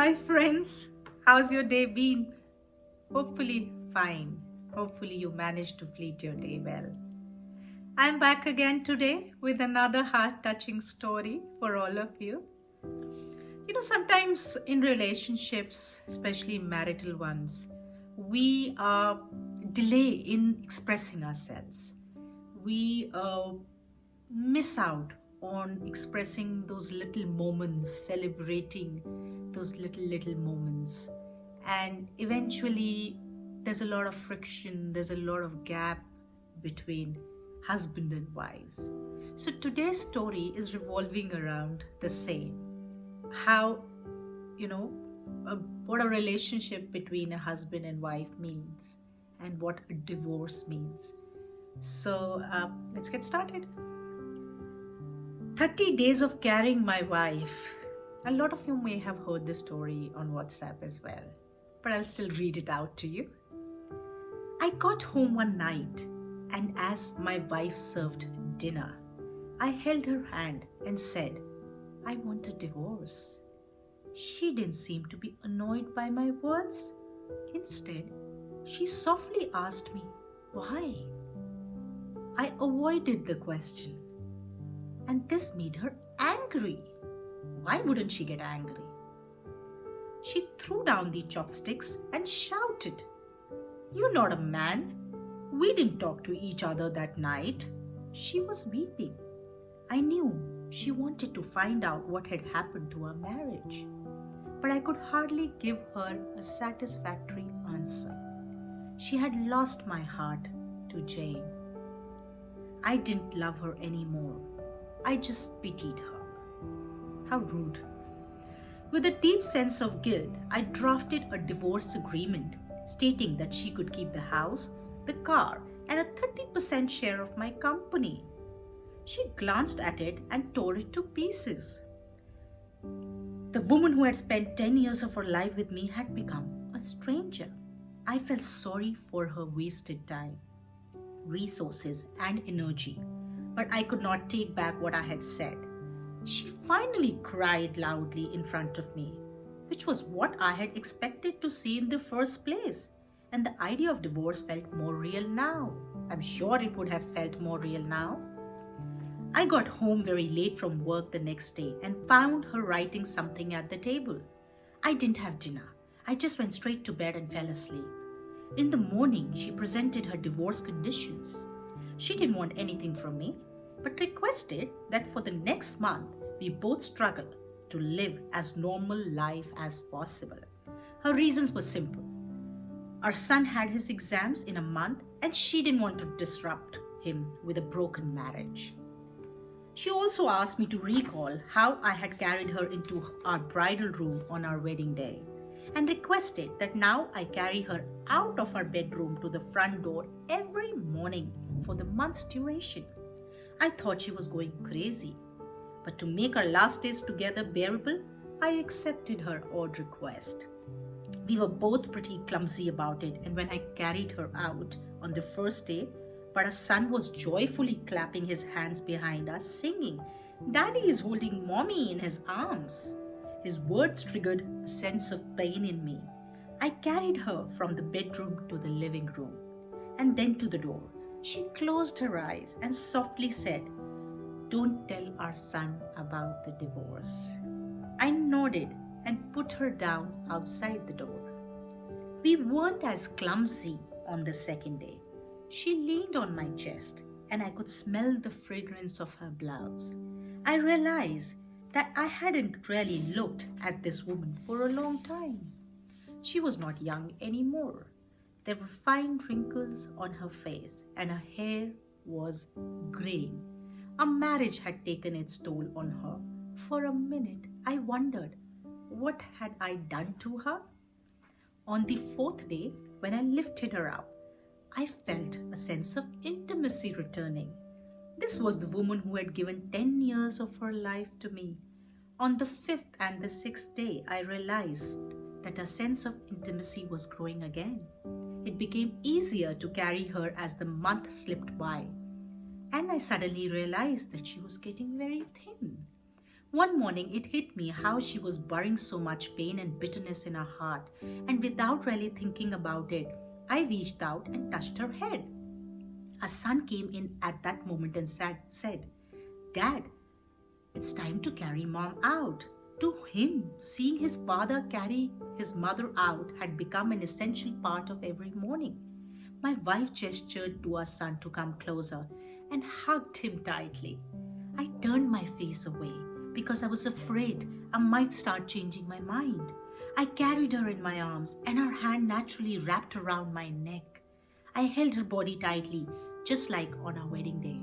Hi friends, how's your day been? Hopefully fine. Hopefully you managed to fleet your day well. I'm back again today with another heart-touching story for all of you. Sometimes in relationships, especially marital ones, we delay in expressing ourselves. We miss out on expressing those little moments, celebrating those little moments. And eventually, there's a lot of friction, there's a lot of gap between husband and wives. So today's story is revolving around the same. How, you know, uh, what a relationship between a husband and wife means and what a divorce means. So let's get started. 30 days of carrying my wife. A lot of you may have heard this story on WhatsApp as well, but I'll still read it out to you. I got home one night, and as my wife served dinner, I held her hand and said, I want a divorce. She didn't seem to be annoyed by my words. Instead, she softly asked me, why? I avoided the question, and this made her angry. Why wouldn't she get angry? She threw down the chopsticks and shouted, You're not a man. We didn't talk to each other that night. She was weeping. I knew she wanted to find out what had happened to our marriage, but I could hardly give her a satisfactory answer. She had lost my heart to Jane. I didn't love her anymore. I just pitied her. How rude. With a deep sense of guilt, I drafted a divorce agreement stating that she could keep the house, the car, and a 30% share of my company. She glanced at it and tore it to pieces. The woman who had spent 10 years of her life with me had become a stranger. I felt sorry for her wasted time, resources, and energy, but I could not take back what I had said. She finally cried loudly in front of me, which was what I had expected to see in the first place, and the idea of divorce felt more real now. I'm sure it would have felt more real now. I got home very late from work the next day and found her writing something at the table. I didn't have dinner. I just went straight to bed and fell asleep. In the morning, she presented her divorce conditions. She didn't want anything from me, but requested that for the next month we both struggle to live as normal life as possible. Her reasons were simple. Our son had his exams in a month and she didn't want to disrupt him with a broken marriage. She also asked me to recall how I had carried her into our bridal room on our wedding day and requested that now I carry her out of our bedroom to the front door every morning for the month's duration. I thought she was going crazy, but to make our last days together bearable, I accepted her odd request. We were both pretty clumsy about it, and when I carried her out on the first day, but our son was joyfully clapping his hands behind us, singing, Daddy is holding Mommy in his arms. His words triggered a sense of pain in me. I carried her from the bedroom to the living room, and then to the door. She closed her eyes and softly said, Don't tell our son about the divorce. I nodded and put her down outside the door. We weren't as clumsy on the second day. She leaned on my chest and I could smell the fragrance of her blouse. I realized that I hadn't really looked at this woman for a long time. She was not young anymore. There were fine wrinkles on her face and her hair was graying. A marriage had taken its toll on her. For a minute, I wondered, what had I done to her? On the fourth day, when I lifted her up, I felt a sense of intimacy returning. This was the woman who had given 10 years of her life to me. On the fifth and the sixth day, I realized that a sense of intimacy was growing again. It became easier to carry her as the month slipped by. And I suddenly realized that she was getting very thin. One morning, it hit me how she was burying so much pain and bitterness in her heart, and without really thinking about it, I reached out and touched her head. A son came in at that moment and said, "Dad, it's time to carry mom out." To him, seeing his father carry his mother out had become an essential part of every morning. My wife gestured to our son to come closer and hugged him tightly. I turned my face away because I was afraid I might start changing my mind. I carried her in my arms and her hand naturally wrapped around my neck. I held her body tightly, just like on our wedding day.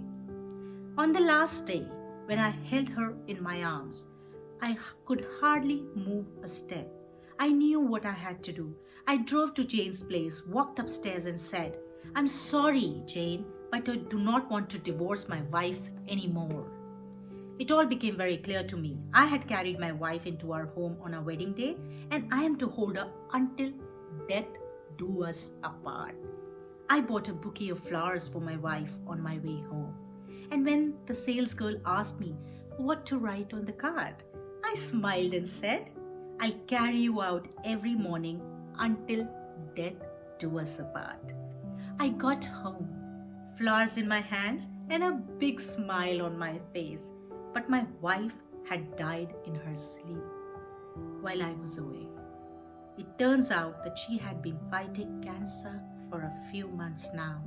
On the last day, when I held her in my arms, I could hardly move a step. I knew what I had to do. I drove to Jane's place, walked upstairs and said, "I'm sorry, Jane, but I do not want to divorce my wife anymore." It all became very clear to me. I had carried my wife into our home on our wedding day, and I am to hold her until death do us apart. I bought a bouquet of flowers for my wife on my way home. And when the salesgirl asked me what to write on the card, I smiled and said, "I'll carry you out every morning until death do us apart." I got home, flowers in my hands and a big smile on my face. But my wife had died in her sleep while I was away. It turns out that she had been fighting cancer for a few months now.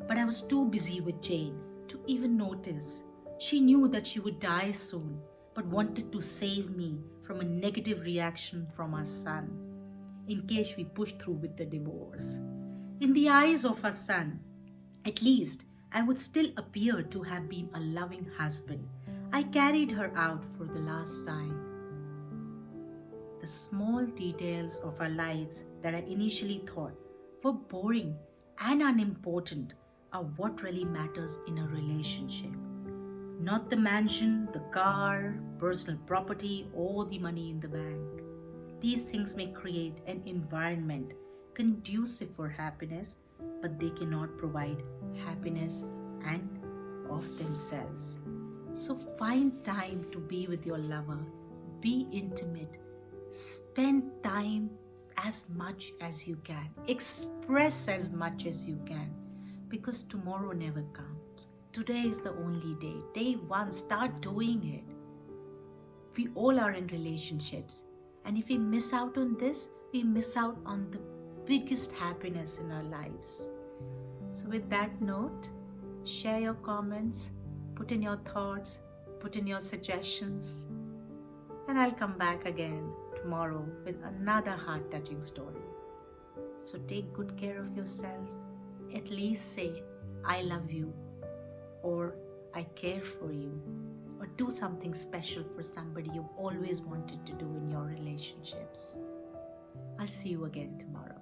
But I was too busy with Jane to even notice. She knew that she would die soon, but wanted to save me from a negative reaction from our son, in case we pushed through with the divorce. In the eyes of our son, at least, I would still appear to have been a loving husband. I carried her out for the last time. The small details of our lives that I initially thought were boring and unimportant are what really matters in a relationship. Not the mansion, the car, personal property, or the money in the bank. These things may create an environment conducive for happiness, but they cannot provide happiness and of themselves. So find time to be with your lover, be intimate, spend time as much as you can, express as much as you can, because tomorrow never comes. Today is the only day. Day one, start doing it. We all are in relationships, and if we miss out on this, we miss out on the biggest happiness in our lives. So with that note, share your comments, put in your thoughts, put in your suggestions, and I'll come back again tomorrow with another heart-touching story. So take good care of yourself. At least say, "I love you," or "I care for you," or do something special for somebody you've always wanted to do in your relationships. I'll see you again tomorrow.